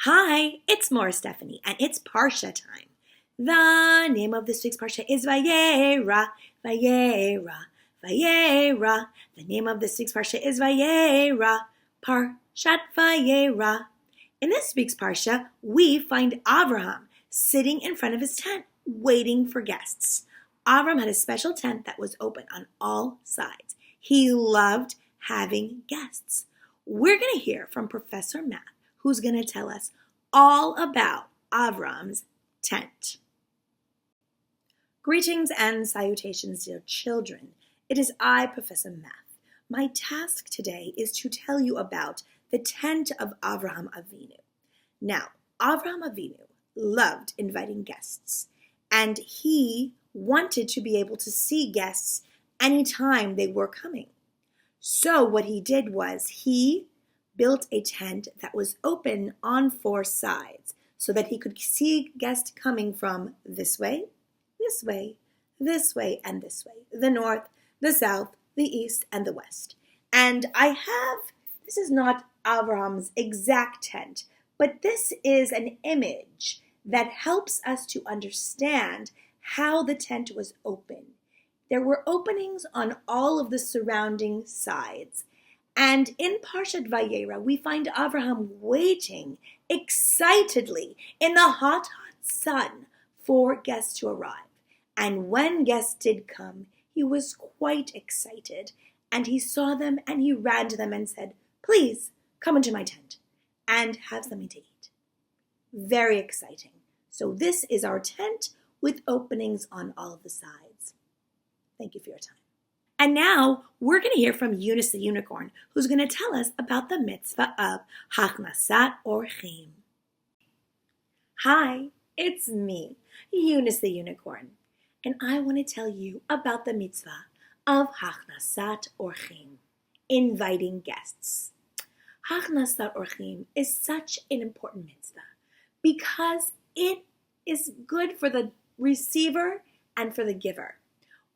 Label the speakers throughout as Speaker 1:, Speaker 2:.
Speaker 1: Hi, it's Maura Stephanie, and it's Parsha time. The name of this week's Parsha is Vayera, Vayera, Vayera. The name of this week's Parsha is Vayera, Parashat Vayera. In this week's Parsha, we find Avraham sitting in front of his tent, waiting for guests. Avram had a special tent that was open on all sides. He loved having guests. We're going to hear from Professor Matt, who's going to tell us all about Avram's tent. Greetings and salutations, dear children. It is I, Professor Matt. My task today is to tell you about the tent of Avraham Avinu. Now, Avraham Avinu loved inviting guests, and he wanted to be able to see guests anytime they were coming. So what he did was he built a tent that was open on four sides so that he could see guests coming from this way, this way, this way, and this way. The north, the south, the east, and the west. And this is not Avraham's exact tent, but this is an image that helps us to understand how the tent was open. There were openings on all of the surrounding sides. And in Parashat Vayera, we find Avraham waiting excitedly in the hot, hot sun for guests to arrive. And when guests did come, he was quite excited. And he saw them and he ran to them and said, "Please come into my tent and have something to eat." Very exciting. So this is our tent with openings on all of the sides. Thank you for your time. And now we're going to hear from Eunice the unicorn, who's going to tell us about the mitzvah of Hachnasat Orchim. Hi, it's me, Eunice the unicorn, and I want to tell you about the mitzvah of Hachnasat Orchim, inviting guests. Hachnasat Orchim is such an important mitzvah because it is good for the receiver and for the giver.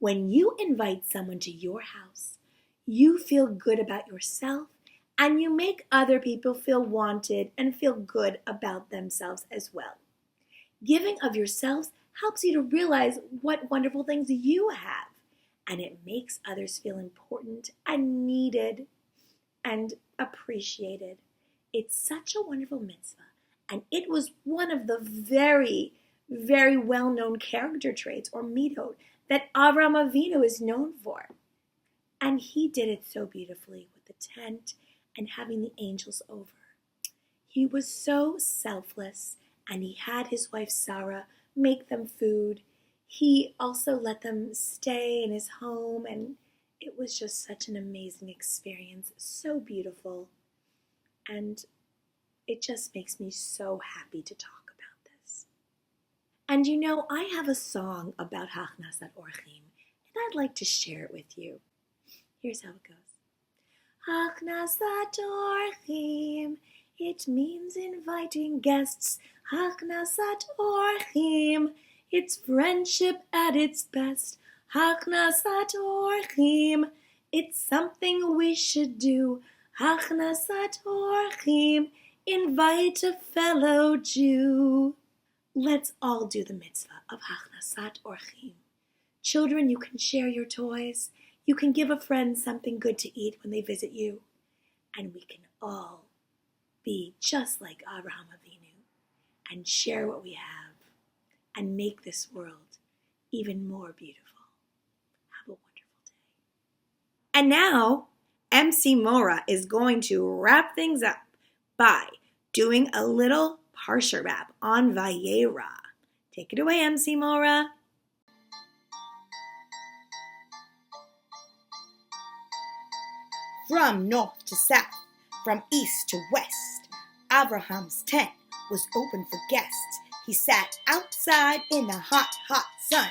Speaker 1: When you invite someone to your house, you feel good about yourself and you make other people feel wanted and feel good about themselves as well. Giving of yourselves helps you to realize what wonderful things you have, and it makes others feel important and needed and appreciated. It's such a wonderful mitzvah, and it was one of the very, very well-known character traits or midot that Avraham Avinu is known for. And he did it so beautifully with the tent and having the angels over. He was so selfless, and he had his wife Sarah make them food. He also let them stay in his home, and it was just such an amazing experience, so beautiful. And it just makes me so happy to talk about this. And you know, I have a song about Hachnasat Orchim, and I'd like to share it with you. Here's how it goes. Hachnasat Orchim, it means inviting guests. Hachnasat Orchim, it's friendship at its best. Hachnasat Orchim, it's something we should do. Hachnasat Orchim, invite a fellow Jew. Let's all do the mitzvah of Hachnasat Orchim. Children, you can share your toys. You can give a friend something good to eat when they visit you. And we can all be just like Avraham Avinu and share what we have and make this world even more beautiful. Have a wonderful day. And now, MC Maura is going to wrap things up by doing a little Parsha rap on Vayera. Take it away, MC Maura.
Speaker 2: From north to south, from east to west, Abraham's tent was open for guests. He sat outside in the hot, hot sun,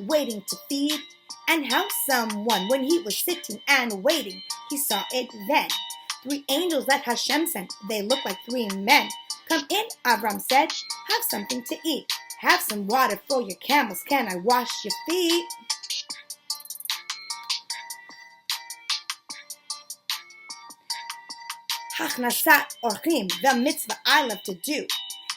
Speaker 2: waiting to feed and house someone. When he was sitting and waiting, he saw it then. 3 angels that Hashem sent, they looked like 3 men. "Come in," Avram said, "have something to eat. Have some water for your camels. Can I wash your feet?" Hachnasat orchim, the mitzvah I love to do.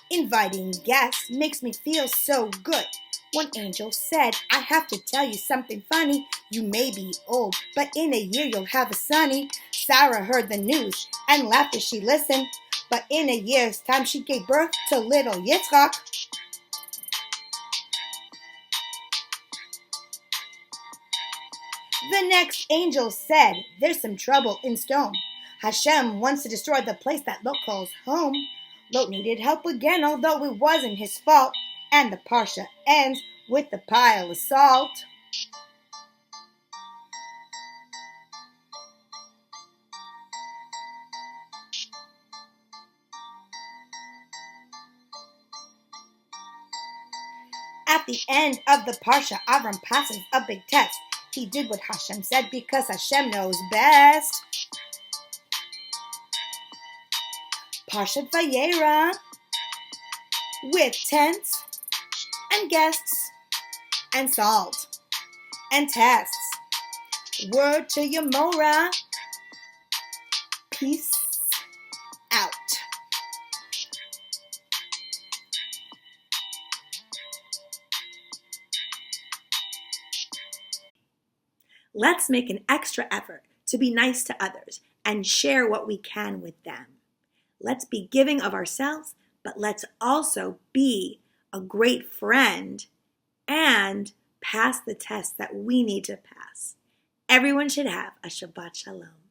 Speaker 2: Inviting guests makes me feel so good. One angel said, I have to tell you something funny. You may be old, but in a year you'll have a sonny. Sarah heard the news and laughed as she listened. But in a year's time she gave birth to little Yitzchak. The next angel said, there's some trouble in stone. Hashem wants to destroy the place that Lot calls home. Lot needed help again, although it wasn't his fault. And the parsha ends with the pile of salt. At the end of the parsha, Avram passes a big test. He did what Hashem said because Hashem knows best. Parashat Vayera with tents and guests and salt and tests. Word to your Mora. Peace out.
Speaker 1: Let's make an extra effort to be nice to others and share what we can with them. Let's be giving of ourselves, but let's also be a great friend and pass the test that we need to pass. Everyone should have a Shabbat Shalom.